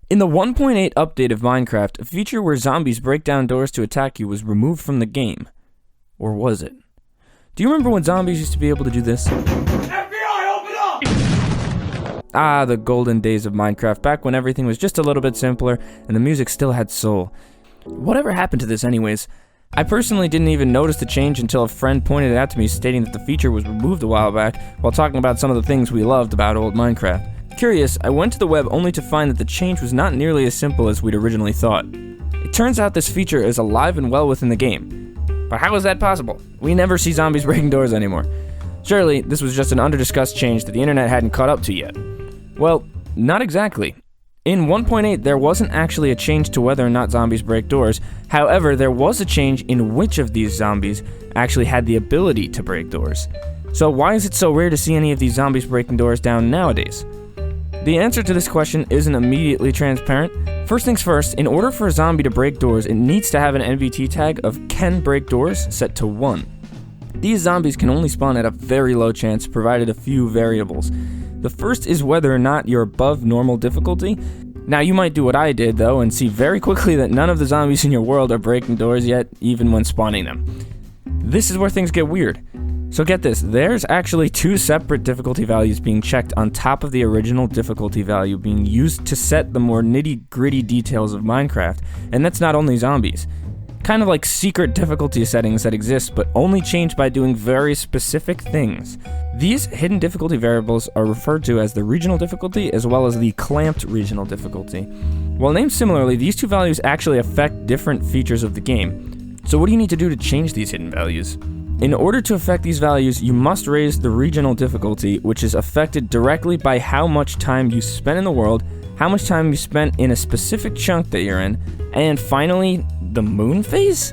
In the 1.8 update of Minecraft, a feature where zombies break down doors to attack you was removed from the game. Or was it? Do you remember when zombies used to be able to do this? FBI, open up! Ah, the golden days of Minecraft, back when everything was just a little bit simpler and the music still had soul. Whatever happened to this anyways? I personally didn't even notice the change until a friend pointed it out to me, stating that the feature was removed a while back while talking about some of the things we loved about old Minecraft. Curious, I went to the web only to find that the change was not nearly as simple as we'd originally thought. It turns out this feature is alive and well within the game. But how is that possible? We never see zombies breaking doors anymore. Surely, this was just an under-discussed change that the internet hadn't caught up to yet. Well, not exactly. In 1.8, there wasn't actually a change to whether or not zombies break doors. However, there was a change in which of these zombies actually had the ability to break doors. So why is it so rare to see any of these zombies breaking doors down nowadays? The answer to this question isn't immediately transparent. First things first, in order for a zombie to break doors, it needs to have an NVT tag of can break doors set to 1. These zombies can only spawn at a very low chance, provided a few variables. The first is whether or not you're above normal difficulty. Now you might do what I did though and see very quickly that none of the zombies in your world are breaking doors yet, even when spawning them. This is where things get weird. So get this, there's actually 2 separate difficulty values being checked on top of the original difficulty value being used to set the more nitty-gritty details of Minecraft, and that's not only zombies. Kind of like secret difficulty settings that exist but only change by doing very specific things. These hidden difficulty variables are referred to as the regional difficulty as well as the clamped regional difficulty. While named similarly, these 2 values actually affect different features of the game. So what do you need to do to change these hidden values? In order to affect these values, you must raise the regional difficulty, which is affected directly by how much time you spend in the world, how much time you spent in a specific chunk that you're in, and finally, the moon phase?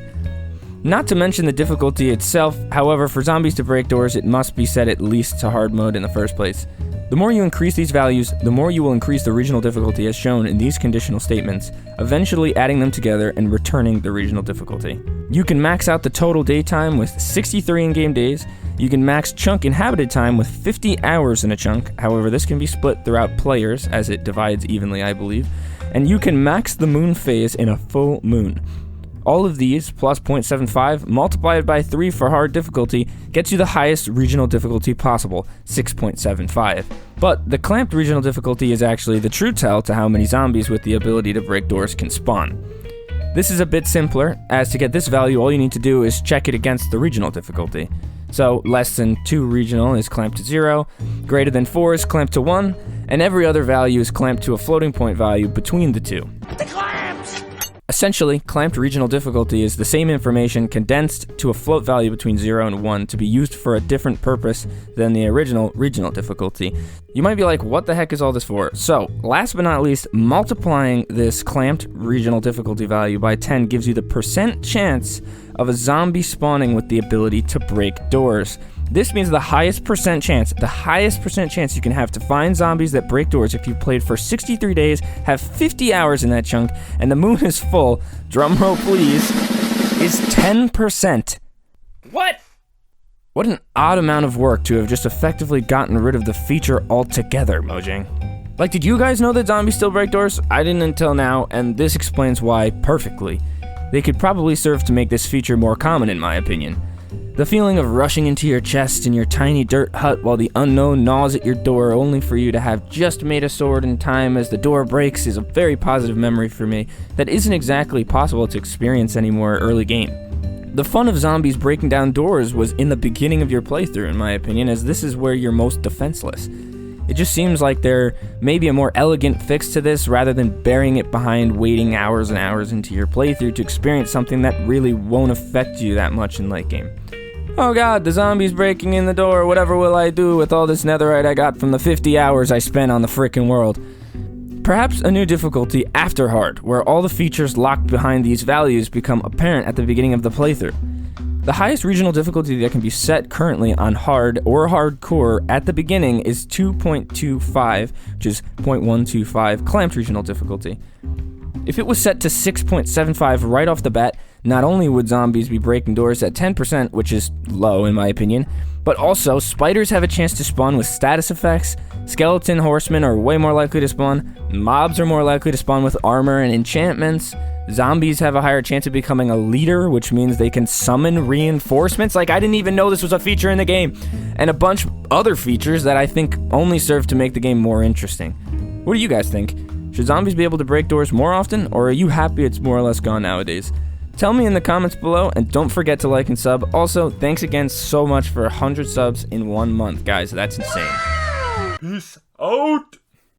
Not to mention the difficulty itself, however, for zombies to break doors, it must be set at least to hard mode in the first place. The more you increase these values, the more you will increase the regional difficulty as shown in these conditional statements, eventually adding them together and returning the regional difficulty. You can max out the total daytime with 63 in-game days. You can max chunk inhabited time with 50 hours in a chunk, however this can be split throughout players as it divides evenly, I believe. And you can max the moon phase in a full moon. All of these, plus 0.75, multiplied by 3 for hard difficulty, gets you the highest regional difficulty possible, 6.75. But the clamped regional difficulty is actually the true tell to how many zombies with the ability to break doors can spawn. This is a bit simpler, as to get this value all you need to do is check it against the regional difficulty. So less than 2 regional is clamped to 0, greater than 4 is clamped to 1, and every other value is clamped to a floating point value between the 2. Essentially, clamped regional difficulty is the same information condensed to a float value between 0 and 1 to be used for a different purpose than the original regional difficulty. You might be like, what the heck is all this for? So, last but not least, multiplying this clamped regional difficulty value by 10 gives you the percent chance of a zombie spawning with the ability to break doors. This means the highest percent chance you can have to find zombies that break doors if you played for 63 days, have 50 hours in that chunk, and the moon is full, drumroll please, is 10%. What? What an odd amount of work to have just effectively gotten rid of the feature altogether, Mojang. Like, did you guys know that zombies still break doors? I didn't until now, and this explains why perfectly. They could probably serve to make this feature more common in my opinion. The feeling of rushing into your chest in your tiny dirt hut while the unknown gnaws at your door only for you to have just made a sword in time as the door breaks is a very positive memory for me that isn't exactly possible to experience anymore early game. The fun of zombies breaking down doors was in the beginning of your playthrough in my opinion, as this is where you're most defenseless. It just seems like there may be a more elegant fix to this rather than burying it behind waiting hours and hours into your playthrough to experience something that really won't affect you that much in late game. Oh god, the zombie's breaking in the door, whatever will I do with all this netherite I got from the 50 hours I spent on the frickin' world? Perhaps a new difficulty after hard, where all the features locked behind these values become apparent at the beginning of the playthrough. The highest regional difficulty that can be set currently on hard or hardcore at the beginning is 2.25, which is 0.125 clamped regional difficulty. If it was set to 6.75 right off the bat, not only would zombies be breaking doors at 10%, which is low in my opinion, but also spiders have a chance to spawn with status effects, skeleton horsemen are way more likely to spawn, mobs are more likely to spawn with armor and enchantments, zombies have a higher chance of becoming a leader, which means they can summon reinforcements. Like, I didn't even know this was a feature in the game, and a bunch of other features that I think only serve to make the game more interesting. What do you guys think? Should zombies be able to break doors more often, or are you happy it's more or less gone nowadays? Tell me in the comments below, and don't forget to like and sub. Also, thanks again so much for 100 subs in 1 month, guys. That's insane. Peace out.